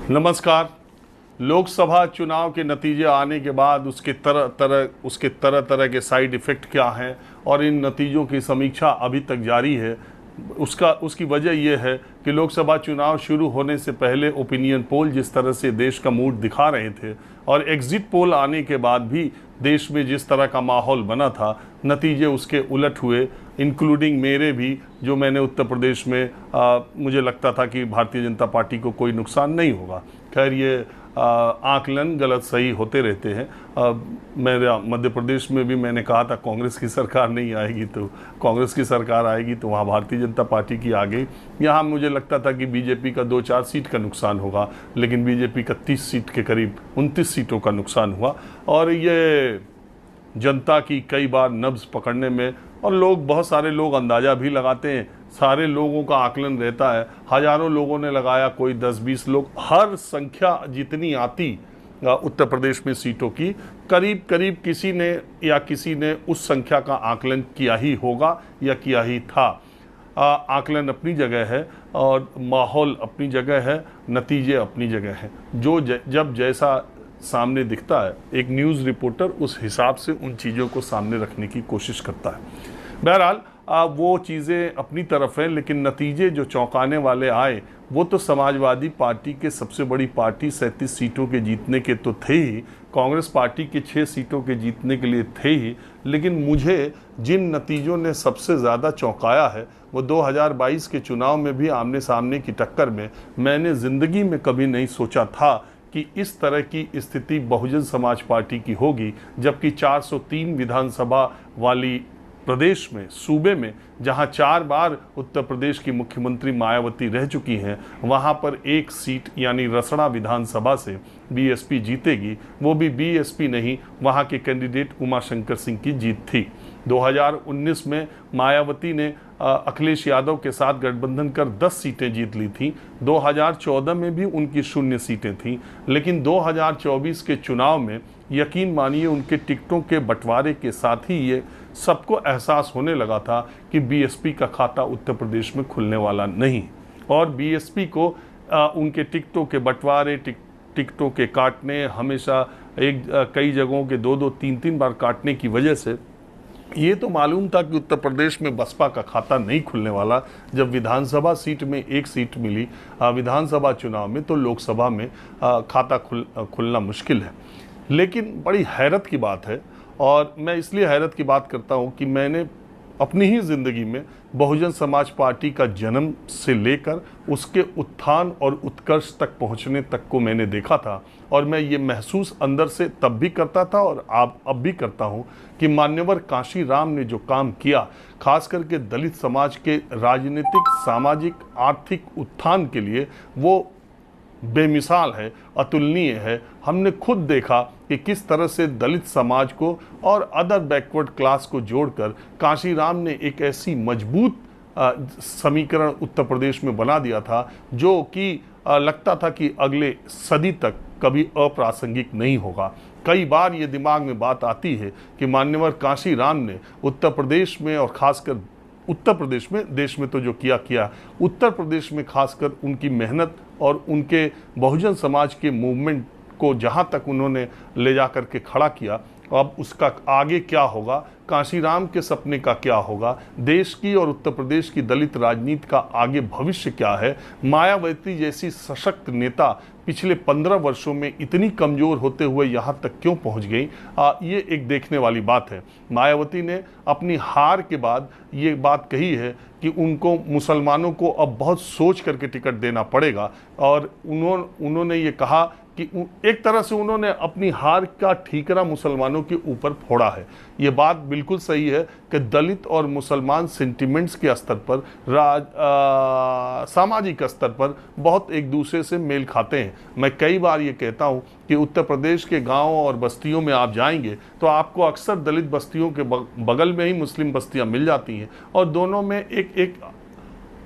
नमस्कार। लोकसभा चुनाव के नतीजे आने के बाद उसके तरह तरह के साइड इफ़ेक्ट क्या हैं और इन नतीजों की समीक्षा अभी तक जारी है। उसकी वजह यह है कि लोकसभा चुनाव शुरू होने से पहले ओपिनियन पोल जिस तरह से देश का मूड दिखा रहे थे और एग्ज़िट पोल आने के बाद भी देश में जिस तरह का माहौल बना था, नतीजे उसके उलट हुए, इंक्लूडिंग मेरे भी, जो मैंने उत्तर प्रदेश में मुझे लगता था कि भारतीय जनता पार्टी को कोई नुकसान नहीं होगा। खैर, ये आकलन गलत सही होते रहते हैं। मेरा मध्य प्रदेश में भी मैंने कहा था कांग्रेस की सरकार नहीं आएगी, तो कांग्रेस की सरकार आएगी तो वहाँ भारतीय जनता पार्टी की आ गई। यहाँ मुझे लगता था कि बीजेपी का 2-4 सीट का नुकसान होगा, लेकिन बीजेपी का 30 सीट के करीब 29 सीटों का नुकसान हुआ। और ये जनता की कई बार नब्ज़ पकड़ने में, और बहुत सारे लोग अंदाज़ा भी लगाते हैं, सारे लोगों का आकलन रहता है, हज़ारों लोगों ने लगाया, कोई 10-20 लोग, हर संख्या जितनी आती उत्तर प्रदेश में सीटों की, करीब करीब किसी ने उस संख्या का आकलन किया ही होगा या किया ही था। आकलन अपनी जगह है और माहौल अपनी जगह है, नतीजे अपनी जगह हैं। जब जैसा सामने दिखता है, एक न्यूज़ रिपोर्टर उस हिसाब से उन चीज़ों को सामने रखने की कोशिश करता है। बहरहाल वो चीज़ें अपनी तरफ हैं, लेकिन नतीजे जो चौंकाने वाले आए वो तो समाजवादी पार्टी के सबसे बड़ी पार्टी 37 सीटों के जीतने के तो थे ही, कांग्रेस पार्टी के 6 सीटों के जीतने के लिए थे ही, लेकिन मुझे जिन नतीजों ने सबसे ज़्यादा चौंकाया है वो 2022 के चुनाव में भी आमने सामने की टक्कर में मैंने ज़िंदगी में कभी नहीं सोचा था कि इस तरह की स्थिति बहुजन समाज पार्टी की होगी, जबकि 403 विधानसभा वाली प्रदेश में, सूबे में, जहां 4 बार उत्तर प्रदेश की मुख्यमंत्री मायावती रह चुकी हैं, वहां पर एक सीट यानी रसड़ा विधानसभा से बीएसपी जीतेगी। वो भी बीएसपी नहीं, वहां के कैंडिडेट उमाशंकर सिंह की जीत थी। 2019 में मायावती ने अखिलेश यादव के साथ गठबंधन कर 10 सीटें जीत ली थी। 2014 में भी उनकी 0 सीटें थीं, लेकिन 2024 के चुनाव में यकीन मानिए उनके टिकटों के बंटवारे के साथ ही ये सबको एहसास होने लगा था कि बीएसपी का खाता उत्तर प्रदेश में खुलने वाला नहीं, और बीएसपी को उनके टिकटों के बंटवारे, टिकटों के काटने, हमेशा कई जगहों के 2-2, 3-3 बार काटने की वजह से ये तो मालूम था कि उत्तर प्रदेश में बसपा का खाता नहीं खुलने वाला। जब विधानसभा सीट में एक सीट मिली विधानसभा चुनाव में, तो लोकसभा में खाता खुलना मुश्किल है। लेकिन बड़ी हैरत की बात है, और मैं इसलिए हैरत की बात करता हूं कि मैंने अपनी ही ज़िंदगी में बहुजन समाज पार्टी का जन्म से लेकर उसके उत्थान और उत्कर्ष तक पहुंचने तक को मैंने देखा था, और मैं ये महसूस अंदर से तब भी करता था और अब भी करता हूं कि मान्यवर कांशी राम ने जो काम किया, खास करके दलित समाज के राजनीतिक, सामाजिक, आर्थिक उत्थान के लिए, वो बेमिसाल है, अतुलनीय है। हमने खुद देखा कि किस तरह से दलित समाज को और अदर बैकवर्ड क्लास को जोड़कर कांशी राम ने एक ऐसी मजबूत समीकरण उत्तर प्रदेश में बना दिया था जो कि लगता था कि अगले सदी तक कभी अप्रासंगिक नहीं होगा। कई बार ये दिमाग में बात आती है कि मान्यवर कांशी राम ने उत्तर प्रदेश में, और खासकर उत्तर प्रदेश में, देश में तो जो किया, उत्तर प्रदेश में खासकर उनकी मेहनत और उनके बहुजन समाज के मूवमेंट को जहाँ तक उन्होंने ले जा कर के खड़ा किया, अब उसका आगे क्या होगा, कांशीराम के सपने का क्या होगा, देश की और उत्तर प्रदेश की दलित राजनीति का आगे भविष्य क्या है, मायावती जैसी सशक्त नेता पिछले 15 वर्षों में इतनी कमज़ोर होते हुए यहाँ तक क्यों पहुँच गई, ये एक देखने वाली बात है। मायावती ने अपनी हार के बाद ये बात कही है कि उनको मुसलमानों को अब बहुत सोच करके टिकट देना पड़ेगा, और उन्होंने ये कहा कि एक तरह से उन्होंने अपनी हार का ठीकरा मुसलमानों के ऊपर फोड़ा है। ये बात बिल्कुल सही है कि दलित और मुसलमान सेंटिमेंट्स के स्तर पर, सामाजिक स्तर पर बहुत एक दूसरे से मेल खाते हैं। मैं कई बार ये कहता हूँ कि उत्तर प्रदेश के गाँवों और बस्तियों में आप जाएंगे तो आपको अक्सर दलित बस्तियों के बगल में ही मुस्लिम बस्तियाँ मिल जाती हैं, और दोनों में एक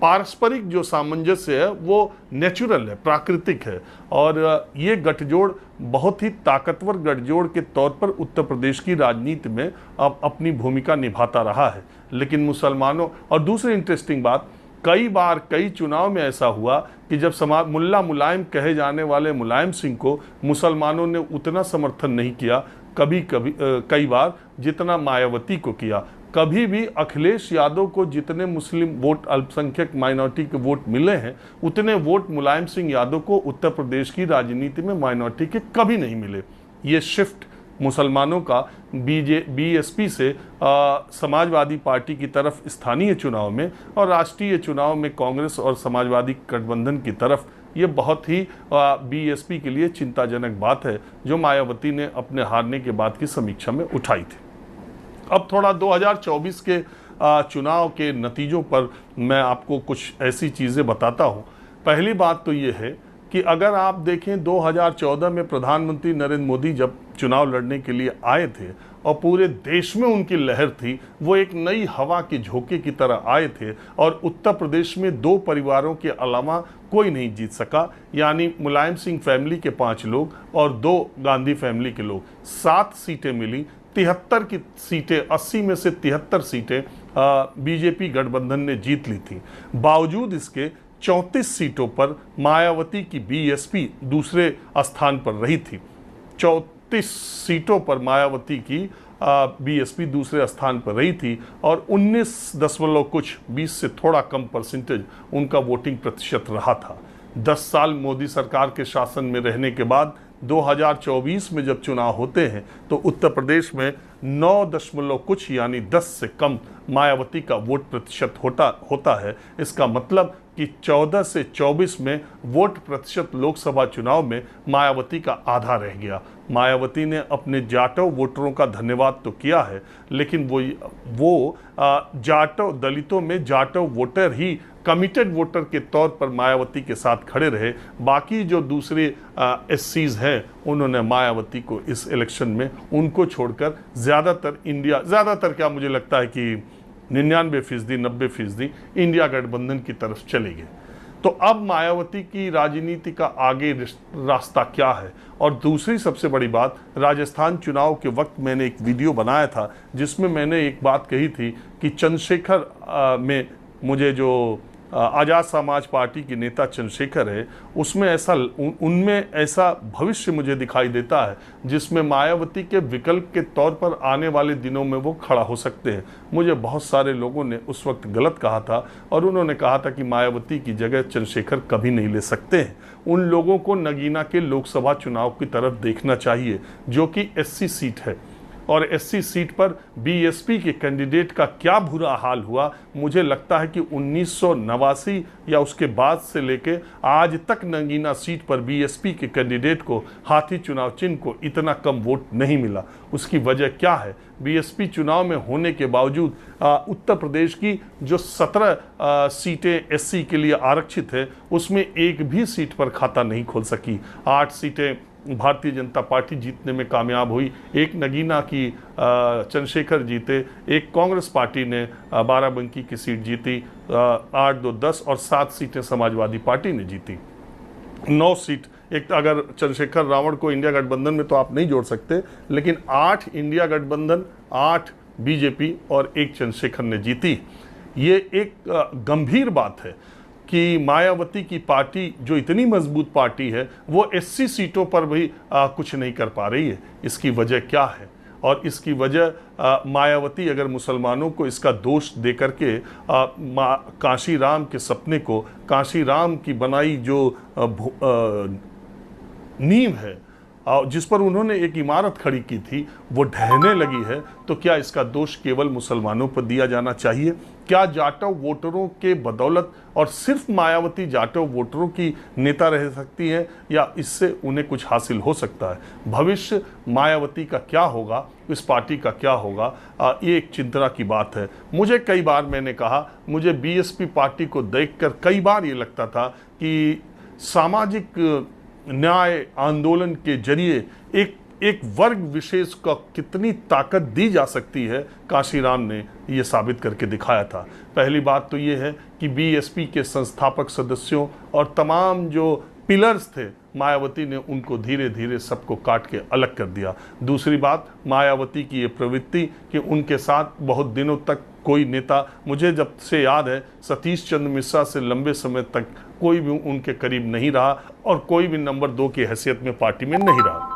पारस्परिक जो सामंजस्य है वो नेचुरल है, प्राकृतिक है, और ये गठजोड़ बहुत ही ताकतवर गठजोड़ के तौर पर उत्तर प्रदेश की राजनीति में अब अपनी भूमिका निभाता रहा है। लेकिन मुसलमानों, और दूसरी इंटरेस्टिंग बात कई बार कई चुनाव में ऐसा हुआ कि जब मुल्ला मुलायम कहे जाने वाले मुलायम सिंह को मुसलमानों ने उतना समर्थन नहीं किया, कई बार जितना मायावती को किया। कभी भी अखिलेश यादव को जितने मुस्लिम वोट, अल्पसंख्यक माइनॉरिटी के वोट मिले हैं, उतने वोट मुलायम सिंह यादव को उत्तर प्रदेश की राजनीति में माइनॉरिटी के कभी नहीं मिले। ये शिफ्ट मुसलमानों का बीएसपी से समाजवादी पार्टी की तरफ स्थानीय चुनाव में और राष्ट्रीय चुनाव में कांग्रेस और समाजवादी गठबंधन की तरफ, ये बहुत ही बीएसपी के लिए चिंताजनक बात है जो मायावती ने अपने हारने के बाद की समीक्षा में उठाई थी। अब थोड़ा 2024 के चुनाव के नतीजों पर मैं आपको कुछ ऐसी चीज़ें बताता हूँ। पहली बात तो ये है कि अगर आप देखें 2014 में प्रधानमंत्री नरेंद्र मोदी जब चुनाव लड़ने के लिए आए थे और पूरे देश में उनकी लहर थी, वो एक नई हवा के झोंके की तरह आए थे और उत्तर प्रदेश में 2 परिवारों के अलावा कोई नहीं जीत सका, यानी मुलायम सिंह फैमिली के 5 लोग और 2 गांधी फैमिली के लोग। 7 सीटें मिली, 73 की सीटें, 80 में से 73 सीटें बीजेपी गठबंधन ने जीत ली थी। बावजूद इसके 34 सीटों पर मायावती की बीएसपी दूसरे स्थान पर रही थी। 34 सीटों पर मायावती की बीएसपी दूसरे स्थान पर रही थी और 19 से थोड़ा कम परसेंटेज उनका वोटिंग प्रतिशत रहा था। 10 साल मोदी सरकार के शासन में रहने के बाद 2024 में जब चुनाव होते हैं तो उत्तर प्रदेश में 9 यानी 10 से कम मायावती का वोट प्रतिशत होता है। इसका मतलब कि 14 से 24 में वोट प्रतिशत लोकसभा चुनाव में मायावती का आधा रह गया। मायावती ने अपने जाटव वोटरों का धन्यवाद तो किया है, लेकिन वो जाटव दलितों में जाटव वोटर ही कमिटेड वोटर के तौर पर मायावती के साथ खड़े रहे। बाकी जो दूसरे एससीज हैं, उन्होंने मायावती को इस इलेक्शन में उनको छोड़कर ज़्यादातर क्या मुझे लगता है कि 99% 90% इंडिया गठबंधन की तरफ चले गए। तो अब मायावती की राजनीति का आगे रास्ता क्या है? और दूसरी सबसे बड़ी बात, राजस्थान चुनाव के वक्त मैंने एक वीडियो बनाया था जिसमें मैंने एक बात कही थी कि चंद्रशेखर में मुझे जो आज़ाद समाज पार्टी के नेता चंद्रशेखर है, उनमें ऐसा भविष्य मुझे दिखाई देता है जिसमें मायावती के विकल्प के तौर पर आने वाले दिनों में वो खड़ा हो सकते हैं। मुझे बहुत सारे लोगों ने उस वक्त गलत कहा था और उन्होंने कहा था कि मायावती की जगह चंद्रशेखर कभी नहीं ले सकते हैं। उन लोगों को नगीना के लोकसभा चुनाव की तरफ देखना चाहिए जो कि एससी सीट है, और एससी सीट पर बीएसपी के कैंडिडेट का क्या बुरा हाल हुआ। मुझे लगता है कि 1989 या उसके बाद से लेके आज तक नगीना सीट पर बीएसपी के कैंडिडेट को, हाथी चुनाव चिन्ह को, इतना कम वोट नहीं मिला। उसकी वजह क्या है? बीएसपी चुनाव में होने के बावजूद उत्तर प्रदेश की जो 17 सीटें एससी के लिए आरक्षित है, उसमें एक भी सीट पर खाता नहीं खोल सकी। 8 सीटें भारतीय जनता पार्टी जीतने में कामयाब हुई, एक नगीना की चंद्रशेखर जीते, एक कांग्रेस पार्टी ने बाराबंकी की सीट जीती, 8-2-10 और 7 सीटें समाजवादी पार्टी ने जीती। 9 सीट, एक अगर चंद्रशेखर रावण को इंडिया गठबंधन में तो आप नहीं जोड़ सकते, लेकिन 8 इंडिया गठबंधन, 8 बीजेपी और 1 चंद्रशेखर ने जीती। ये एक गंभीर बात है कि मायावती की पार्टी जो इतनी मजबूत पार्टी है, वो एससी सीटों पर भी कुछ नहीं कर पा रही है। इसकी वजह क्या है? और इसकी वजह मायावती अगर मुसलमानों को इसका दोष दे करके काशीराम के सपने को, काशीराम की बनाई जो नींव है जिस पर उन्होंने एक इमारत खड़ी की थी, वो ढहने लगी है, तो क्या इसका दोष केवल मुसलमानों पर दिया जाना चाहिए? क्या जाटव वोटरों के बदौलत और सिर्फ मायावती जाटव वोटरों की नेता रह सकती है या इससे उन्हें कुछ हासिल हो सकता है? भविष्य मायावती का क्या होगा, इस पार्टी का क्या होगा, ये एक चिंता की बात है। मुझे कई बार मैंने कहा, मुझे बीएसपी पार्टी को देखकर कई बार ये लगता था कि सामाजिक न्याय आंदोलन के जरिए एक वर्ग विशेष को कितनी ताकत दी जा सकती है, काशीराम ने ये साबित करके दिखाया था। पहली बात तो ये है कि बीएसपी के संस्थापक सदस्यों और तमाम जो पिलर्स थे, मायावती ने उनको धीरे धीरे सबको काट के अलग कर दिया। दूसरी बात, मायावती की ये प्रवृत्ति कि उनके साथ बहुत दिनों तक कोई नेता, मुझे जब से याद है सतीश चंद्र मिश्रा से लंबे समय तक कोई भी उनके करीब नहीं रहा और कोई भी नंबर 2 की हैसियत में पार्टी में नहीं रहा।